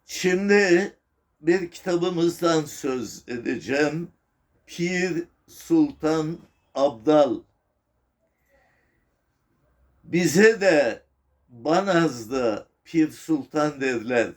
Şimdi bir kitabımızdan söz edeceğim. Pir Sultan Abdal. Bize de Banaz'da Pir Sultan derler.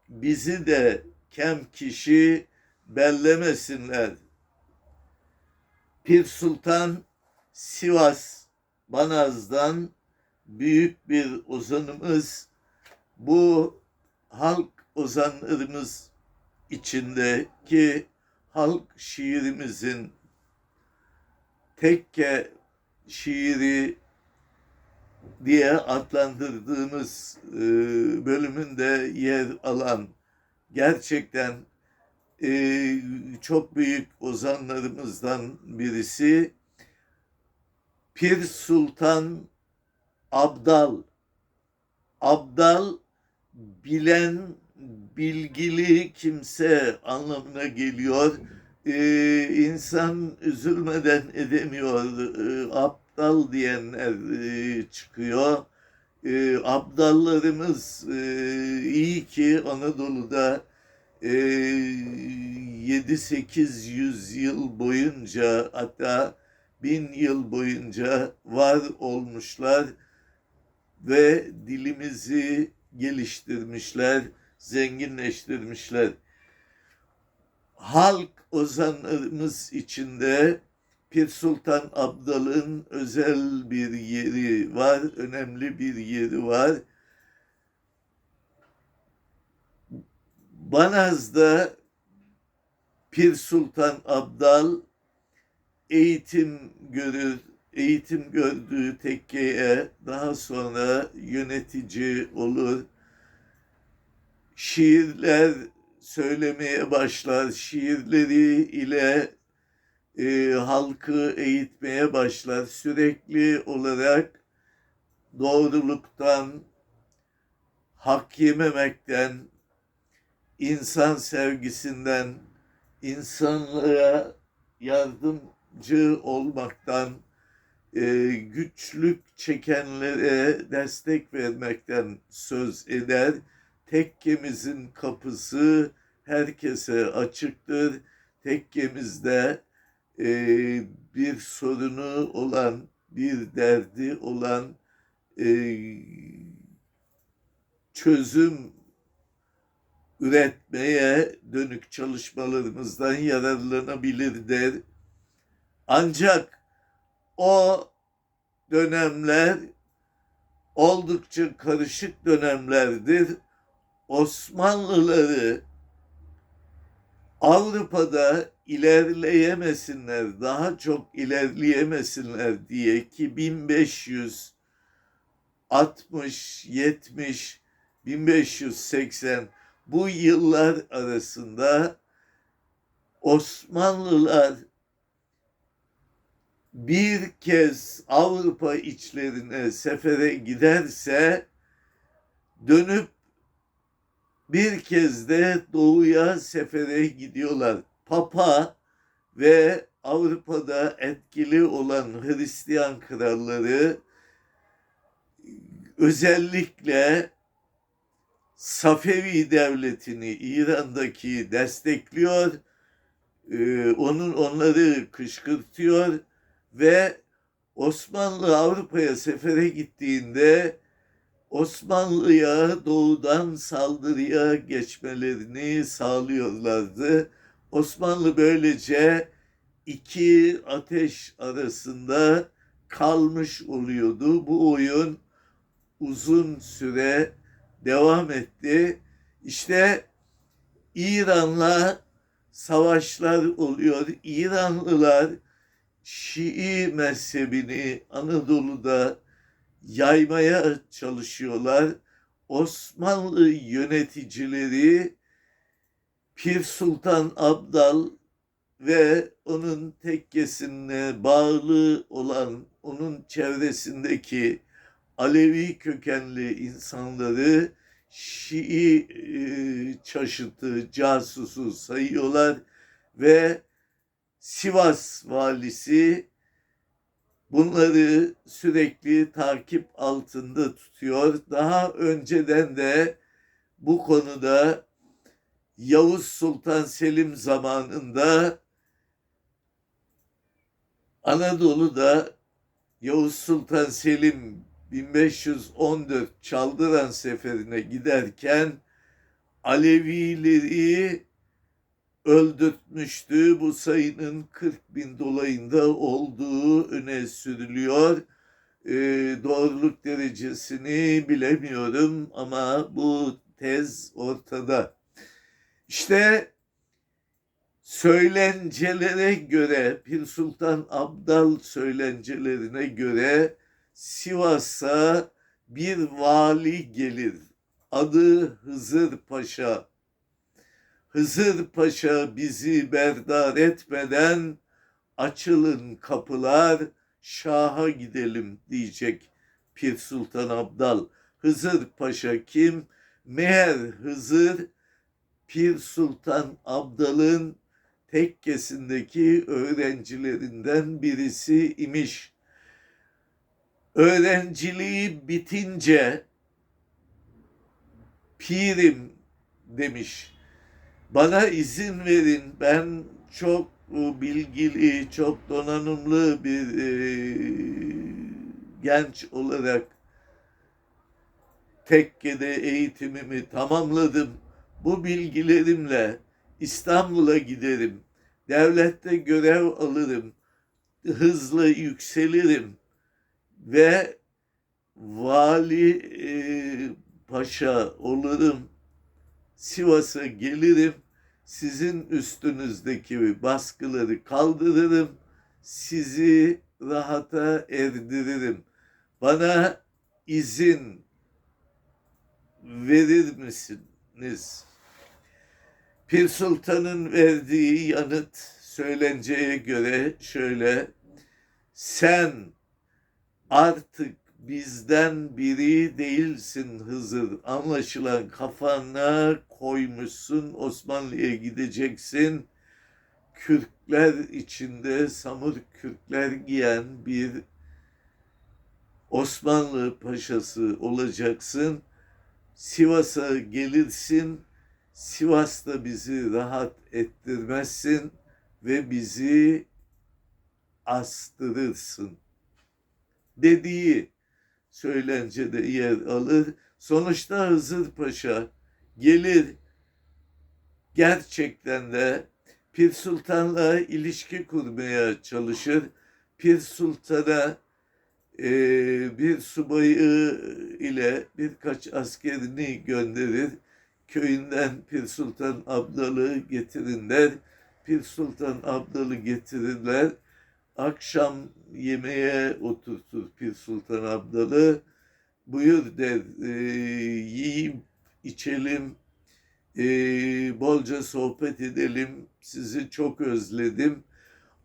Bizi de kem kişi bellemesinler. Pir Sultan Sivas Banaz'dan büyük bir ozanımız. Bu halk ozanlarımız içindeki halk şiirimizin tekke şiiri diye adlandırdığımız bölümünde yer alan gerçekten çok büyük ozanlarımızdan birisi Pir Sultan Abdal. Abdal bilen, bilgili kimse anlamına geliyor. İnsan üzülmeden edemiyor. Aptal diyenler çıkıyor. Abdallarımız iyi ki Anadolu'da 7-800 yıl boyunca, hatta 1000 yıl boyunca var olmuşlar ve dilimizi geliştirmişler, zenginleştirmişler. Halk ozanlarımız içinde Pir Sultan Abdal'ın özel bir yeri var, önemli bir yeri var. Banaz'da Pir Sultan Abdal eğitim görür, eğitim gördüğü tekkeye daha sonra yönetici olur. Şiirler söylemeye başlar, şiirleri ile halkı eğitmeye başlar. Sürekli olarak doğruluktan, hak yememekten, insan sevgisinden, insanlığa yardımcı olmaktan, güçlük çekenlere destek vermekten söz eder. Tekkemizin kapısı herkese açıktır. Tekkemizde bir sorunu olan, bir derdi olan, çözüm üretmeye dönük çalışmalarımızdan yararlanabilir der. Ancak o dönemler oldukça karışık dönemlerdir. Osmanlıları Avrupa'da ilerleyemesinler, daha çok ilerleyemesinler diye ki 1560, 70, 1580 bu yıllar arasında Osmanlılar bir kez Avrupa içlerine sefere giderse dönüp bir kez de doğuya sefere gidiyorlar. Papa ve Avrupa'da etkili olan Hristiyan kralları özellikle Safevi devletini İran'daki destekliyor, onları kışkırtıyor ve Osmanlı Avrupa'ya sefere gittiğinde Osmanlı'ya doğudan saldırıya geçmelerini sağlıyorlardı. Osmanlı böylece iki ateş arasında kalmış oluyordu. Bu oyun uzun süre devam etti. İşte İran'la savaşlar oluyor. İranlılar Şii mezhebini Anadolu'da yaymaya çalışıyorlar. Osmanlı yöneticileri Pir Sultan Abdal ve onun tekkesine bağlı olan onun çevresindeki Alevi kökenli insanları Şii çaşıtı, casusu sayıyorlar ve Sivas valisi bunları sürekli takip altında tutuyor. Daha önceden de bu konuda Yavuz Sultan Selim zamanında Anadolu'da Yavuz Sultan Selim 1514 Çaldıran Seferi'ne giderken Alevileri öldürtmüştü. Bu sayının 40 bin dolayında olduğu öne sürülüyor. Doğruluk derecesini bilemiyorum ama bu tez ortada. İşte söylencelere göre, Pir Sultan Abdal söylencelerine göre Sivas'a bir vali gelir. Adı Hızır Paşa. Hızır Paşa bizi berdar etmeden açılın kapılar, Şah'a gidelim diyecek Pir Sultan Abdal. Hızır Paşa kim? Meğer Hızır Pir Sultan Abdal'ın tekkesindeki öğrencilerinden birisi imiş. Öğrenciliği bitince pirim demiş. Bana izin verin, ben çok bilgili, çok donanımlı bir genç olarak tekkede eğitimimi tamamladım. Bu bilgilerimle İstanbul'a giderim. Devlette görev alırım. Hızla yükselirim ve vali paşa olurum. Sivas'a gelirim. Sizin üstünüzdeki baskıları kaldırırım. Sizi rahata erdiririm. Bana izin verir misiniz? Pir Sultan'ın verdiği yanıt söylenceye göre şöyle: sen artık bizden biri değilsin Hızır. Anlaşılan kafana koymuşsun, Osmanlı'ya gideceksin. Kürkler içinde samur kürkler giyen bir Osmanlı paşası olacaksın. Sivas'a gelirsin. Sivas'ta bizi rahat ettirmezsin ve bizi astırırsın dediği söylencede yer alır. Sonuçta Hızır Paşa gelir, gerçekten de Pir Sultan'la ilişki kurmaya çalışır. Pir Sultan'a bir subayı ile birkaç askerini gönderir. Köyünden Pir Sultan Abdal'ı getirin der. Pir Sultan Abdal'ı getirirler. Akşam yemeğe oturtur Pir Sultan Abdal'ı. Buyur der, yiyip içelim, bolca sohbet edelim, sizi çok özledim.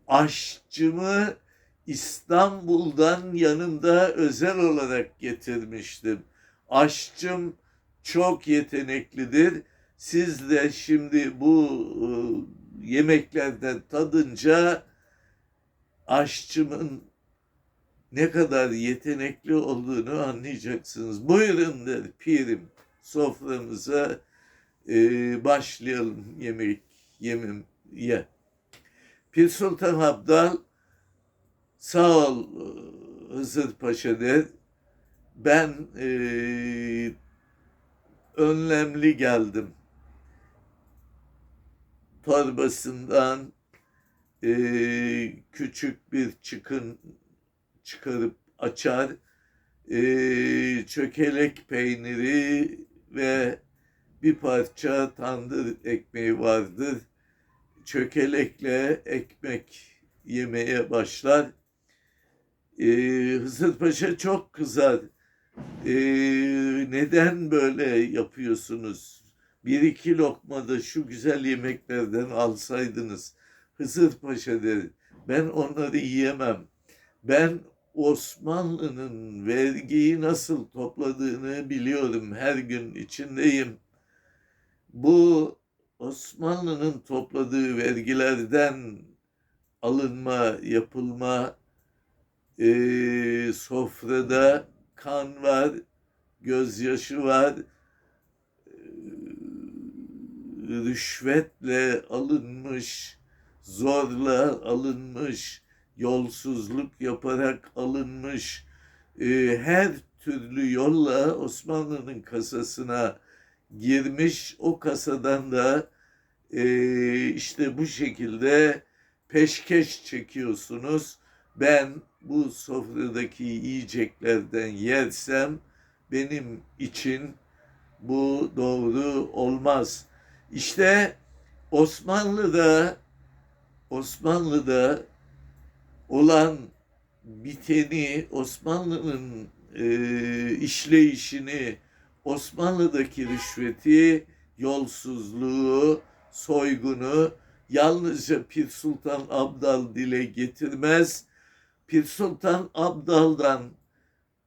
Aşçımı İstanbul'dan yanımda özel olarak getirmiştim. Aşçım çok yeteneklidir. Siz de şimdi bu yemeklerden tadınca aşçımın ne kadar yetenekli olduğunu anlayacaksınız. Buyurun der pirim, soframıza başlayalım yemeye. Pir Sultan Abdal sağ ol Hızır Paşa der. Ben önlemli geldim. Torbasından küçük bir çıkın çıkarıp açar. Çökelek peyniri ve bir parça tandır ekmeği vardır. Çökelekle ekmek yemeye başlar. Hızır Paşa çok kızar. Neden böyle yapıyorsunuz? Bir iki lokma da şu güzel yemeklerden alsaydınız. Hızır Paşa der, ben onları yiyemem. Ben Osmanlı'nın vergiyi nasıl topladığını biliyorum. Her gün içindeyim. Bu Osmanlı'nın topladığı vergilerden alınma, yapılma, sofrada kan var, gözyaşı var, rüşvetle alınmış, zorla alınmış, yolsuzluk yaparak alınmış, her türlü yolla Osmanlı'nın kasasına girmiş. O kasadan da işte bu şekilde peşkeş çekiyorsunuz. Ben bu sofradaki yiyeceklerden yersem benim için bu doğru olmaz. İşte Osmanlı'da olan biteni, Osmanlı'nın işleyişini, Osmanlı'daki rüşveti, yolsuzluğu, soygunu yalnızca Pir Sultan Abdal dile getirmez. Pir Sultan Abdal'dan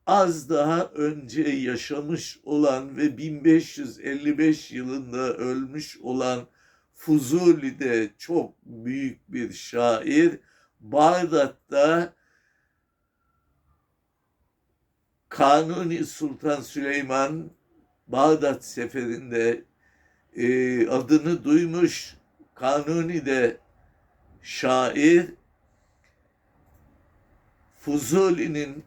az daha önce yaşamış olan ve 1555 yılında ölmüş olan Fuzuli de çok büyük bir şair. Bağdat'ta Kanuni Sultan Süleyman Bağdat seferinde adını duymuş. Kanuni de şair. Fuzuli'nin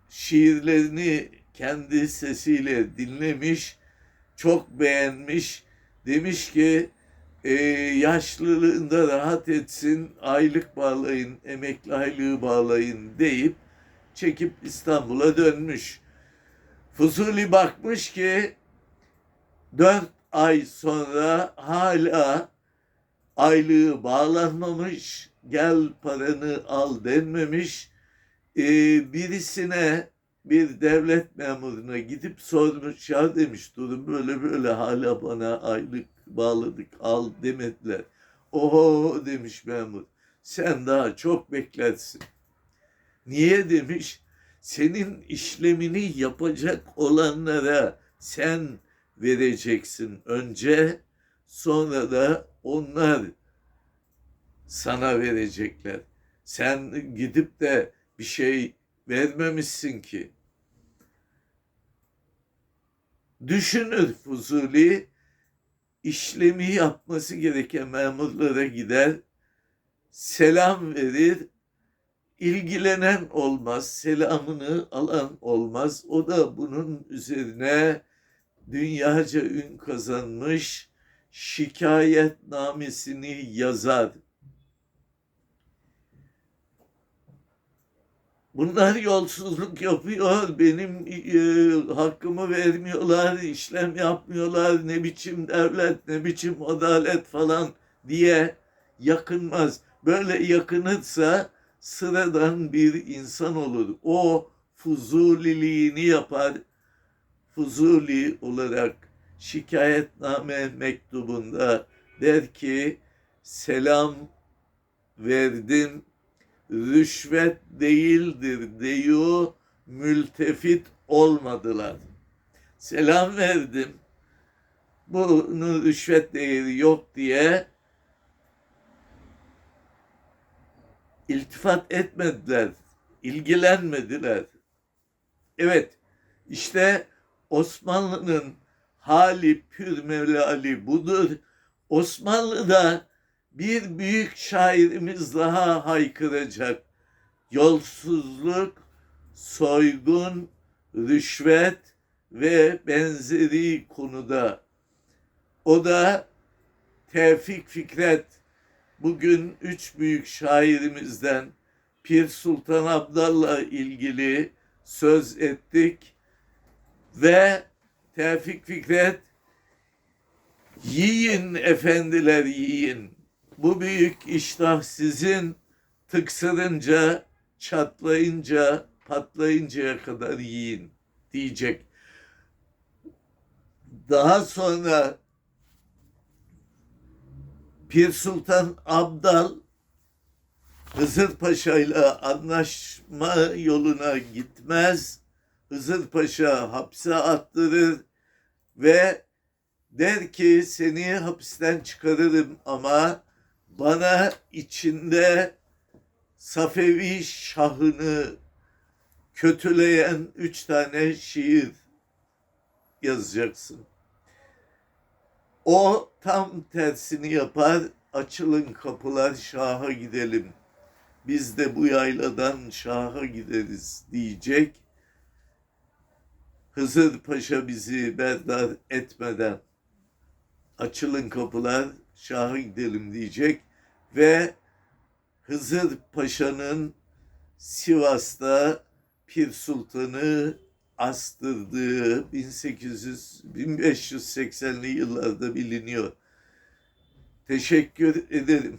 şiirlerini kendi sesiyle dinlemiş, çok beğenmiş. Demiş ki yaşlılığında rahat etsin, aylık bağlayın, emekli aylığı bağlayın deyip çekip İstanbul'a dönmüş. Fuzuli bakmış ki 4 ay sonra hala aylığı bağlanmamış, gel paranı al denmemiş. Birisine, bir devlet memuruna gidip sormuş, ya demiş, durum böyle böyle, hala bana aylık bağladık, al demediler. Oho demiş memur, sen daha çok beklersin. Niye demiş, senin işlemini yapacak olanlara sen vereceksin önce, sonra da onlar sana verecekler. Sen gidip de bir şey vermemişsin ki. Düşünür Fuzuli, işlemi yapması gereken memurlara gider, selam verir, ilgilenen olmaz, selamını alan olmaz. O da bunun üzerine dünyaca ün kazanmış şikayetnamesini yazar. Bunlar yolsuzluk yapıyor, benim hakkımı vermiyorlar, işlem yapmıyorlar, ne biçim devlet, ne biçim adalet falan diye yakınmaz. Böyle yakınırsa sıradan bir insan olur. O fuzuliliğini yapar. Fuzuli olarak şikayetname mektubunda der ki, selam verdim, rüşvet değildir diyor, mültefit olmadılar. Selam verdim, bunun rüşvet değeri yok diye iltifat etmediler, ilgilenmediler. Evet, işte Osmanlı'nın hali pür mevlali budur. Osmanlı'da bir büyük şairimiz daha haykıracak. Yolsuzluk, soygun, rüşvet ve benzeri konuda. O da Tevfik Fikret. Bugün 3 büyük şairimizden Pir Sultan Abdal'la ilgili söz ettik ve Tevfik Fikret, yiyin efendiler yiyin, bu büyük iştah sizin, tıksırınca, çatlayınca, patlayıncaya kadar yiyin diyecek. Daha sonra Pir Sultan Abdal Hızır Paşa ile anlaşma yoluna gitmez. Hızır Paşa hapse attırır ve der ki, seni hapisten çıkarırım ama bana içinde Safevi Şah'ını kötüleyen 3 tane şiir yazacaksın. O tam tersini yapar. Açılın kapılar, Şah'a gidelim. Biz de bu yayladan Şah'a gideriz diyecek. Hızır Paşa bizi berdar etmeden açılın kapılar, Şah'a gidelim diyecek ve Hızır Paşa'nın Sivas'ta Pir Sultan'ı astırdığı 1580'li yıllarda biliniyor. Teşekkür ederim.